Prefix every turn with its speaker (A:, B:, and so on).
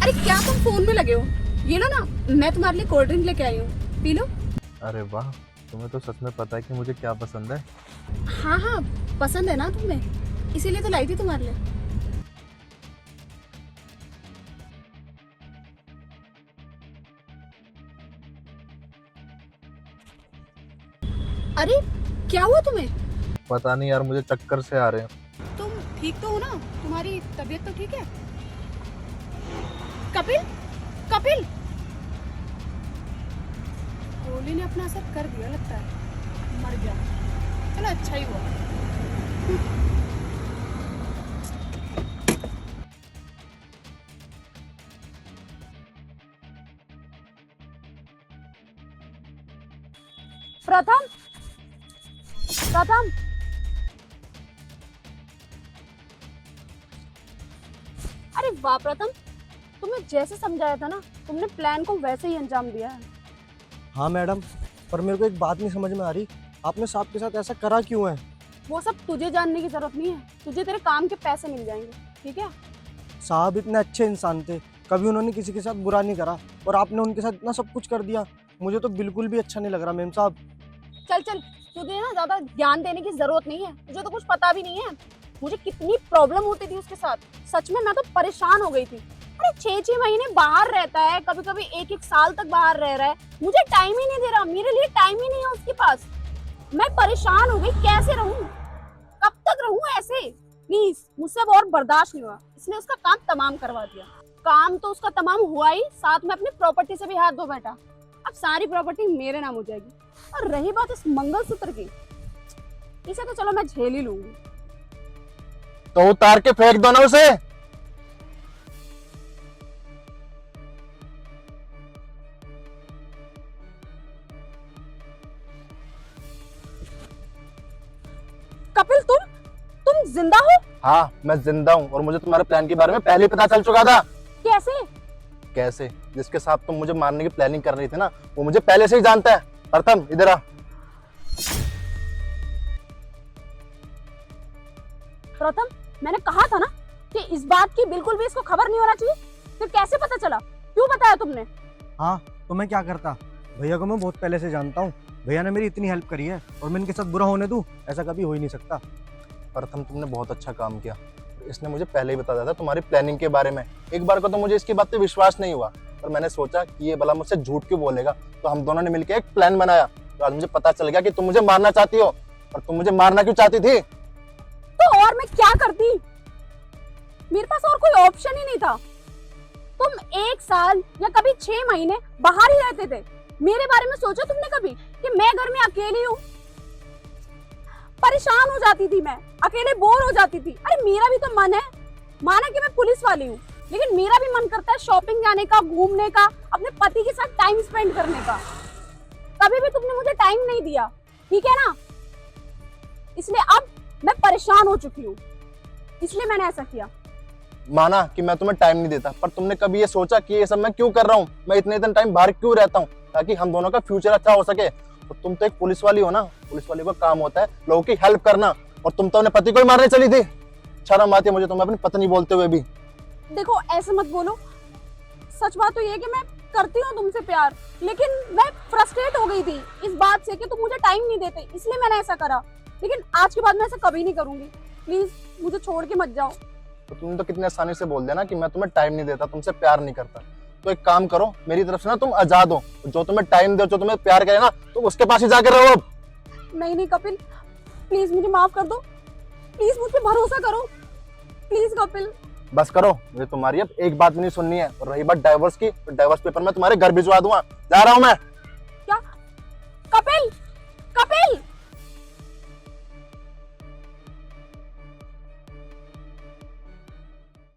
A: अरे क्या तुम फोन में लगे हो? ये लो ना, मैं तुम्हारे लिए कोल्ड ड्रिंक लेके आई हूँ, पी लो।
B: अरे वाह, तुम्हें तो सच में पता है कि मुझे क्या पसंद है।
A: हाँ हाँ, पसंद है ना तुम्हें, इसीलिए तो लाई थी तुम्हारे लिए। अरे क्या हुआ तुम्हें?
B: पता नहीं यार, मुझे चक्कर से आ रहे हैं।
A: तुम ठीक तो हो ना? तुम्हारी तबीयत तो ठीक है? कपिल, कपिल, गोली ने अपना असर कर दिया लगता है, मर गया। चलो अच्छा ही हुआ। प्रथम, प्रथम, अरे वाह प्रथम, तुम्हें जैसे समझाया था ना, तुमने प्लान को वैसे ही अंजाम दिया है।
C: हाँ मैडम, पर मेरे को एक बात नहीं समझ में आ रही, आपने साहब के साथ ऐसा करा क्यों है?
A: वो सब तुझे जानने की जरूरत नहीं है, तुझे तेरे काम के पैसे मिल जाएंगे, ठीक है?
C: साहब इतने अच्छे इंसान थे, कभी उन्होंने किसी के साथ बुरा नहीं करा, और आपने उनके साथ इतना सब कुछ कर दिया। मुझे तो बिल्कुल भी अच्छा नहीं लग रहा मेम साहब।
A: चल चल, तुझे ना ज्यादा ज्ञान देने की जरूरत नहीं है, तुझे तो कुछ पता भी नहीं है। मुझे कितनी प्रॉब्लम होती थी उसके साथ, सच में मैं तो परेशान हो गई थी। अरे 6-6 महीने बाहर रहता है, कभी कभी 1-1 साल तक बाहर रह रहा है, मुझे टाइम ही नहीं दे रहा, मेरे लिए टाइम ही नहीं है उसके पास। मैं परेशान हो गई, कैसे रहूं, कब तक रहूं ऐसे? प्लीज, मुझसे अब और बर्दाश्त नहीं हुआ, इसने उसका काम तमाम करवा दिया। काम तो उसका तमाम हुआ ही, साथ में अपनी प्रॉपर्टी से भी हाथ धो बैठा। अब सारी प्रॉपर्टी मेरे नाम हो जाएगी। और रही बात इस मंगलसूत्र की, इसे तो चलो मैं झेल ही लूंगी।
B: तो उतार के फेंक दो ना उसे।
A: कपिल, तुम जिंदा हो?
B: हाँ, मैं जिंदा हूँ और मुझे तुम्हारे प्लान के बारे में पहले ही पता चल चुका था।
A: कैसे?
B: कैसे? जिसके साथ तुम मुझे मारने की प्लानिंग कर रही थी ना, वो मुझे पहले से ही जानता है। प्रथम, इधर आ।
A: प्रथम, मैंने कहा था ना कि इस बात की बिल्कुल भी इसको खबर नहीं होना चाहिए। फिर कैसे पता चला? क्यों बताया तुमने?
C: हाँ, तो मैं क्या करता? भैया को मैं बहुत पहले से जानता हूँ, भैया ने मेरी इतनी हेल्प करी है, और मैं इनके साथ बुरा होने दूँ, ऐसा कभी हो ही नहीं सकता।
B: प्रथम, तुमने बहुत अच्छा काम किया। इसने मुझे पहले ही बता दिया था तुम्हारी प्लानिंग के बारे में। एक बार को तो मुझे इसकी बात पे विश्वास नहीं हुआ, पर मैंने सोचा कि ये भला मुझसे झूठ क्यों बोलेगा, तो हम दोनों ने मिलकर एक प्लान बनाया। तो आज मुझे पता चल गया कि तुम मुझे मारना चाहती हो। और तुम मुझे मारना क्यों चाहती थी?
A: तो और मैं क्या करती? मेरे पास और कोई ऑप्शन ही नहीं था। तुम 1 साल या कभी 6 महीने बाहर ही रहते थे। मेरे बारे में सोचा तुमने कभी कि मैं घर में अकेली हूँ? परेशान हो जाती थी मैं, अकेले बोर हो जाती थी। अरे मेरा भी तो मन है, माना कि मैं पुलिस वाली हूँ, लेकिन मेरा भी मन करता है शॉपिंग जाने का, घूमने का, अपने पति के साथ टाइम स्पेंड करने का। कभी भी तुमने मुझे टाइम नहीं दिया, ठीक है ना? इसलिए अब मैं परेशान हो चुकी हूँ, इसलिए मैंने ऐसा किया।
B: माना कि मैं तुम्हें टाइम नहीं देता, पर तुमने कभी ये सोचा कि ये सब मैं क्यों कर रहा हूँ? मैं इतने टाइम बाहर क्यों रहता हूँ? ताकि हम दोनों का फ्यूचर अच्छा हो सके। और तुम तो एक पुलिस वाली हो ना, पुलिस वाली का काम होता है लोगों की हेल्प करना, और तुम तो अपने पति को ही मारने चली थी। शर्म आती है मुझे तुम्हें अपनी पत्नी बोलते हुए भी।
A: देखो ऐसे मत बोलो, सच बात तो ये है कि मैं करती हूँ तुमसे प्यार, लेकिन मैं फ्रस्ट्रेट हो गई थी इस बात से कि तुम मुझे टाइम नहीं देते, इसलिए मैंने ऐसा करा। लेकिन आज के बाद मैं ऐसा कभी नहीं करूंगी। प्लीज मुझे छोड़ के मत जाओ।
B: तो तुमने तो कितने आसानी से बोल दिया ना कि मैं तुम्हें टाइम नहीं देता, तुमसे प्यार नहीं करता। तो एक काम करो, मेरी तरफ से ना तुम आजाद हो। जो तुम्हें टाइम दो, जो तुम्हें प्यार करे ना, तुम उसके पास ही जाकर रहो।
A: नहीं नहीं कपिल, प्लीज मुझे माफ कर दो, प्लीज मुझ पे भरोसा करो, प्लीज कपिल।
B: बस करो, मुझे तुम्हारी अब एक बात भी नहीं सुननी है। और रही बात डाइवोर्स की, तो डाइवोर्स पेपर मैं तुम्हारे घर भिजवा दूंगा। जा रहा हूँ मैं।
A: क्या? कपिल, कपिल!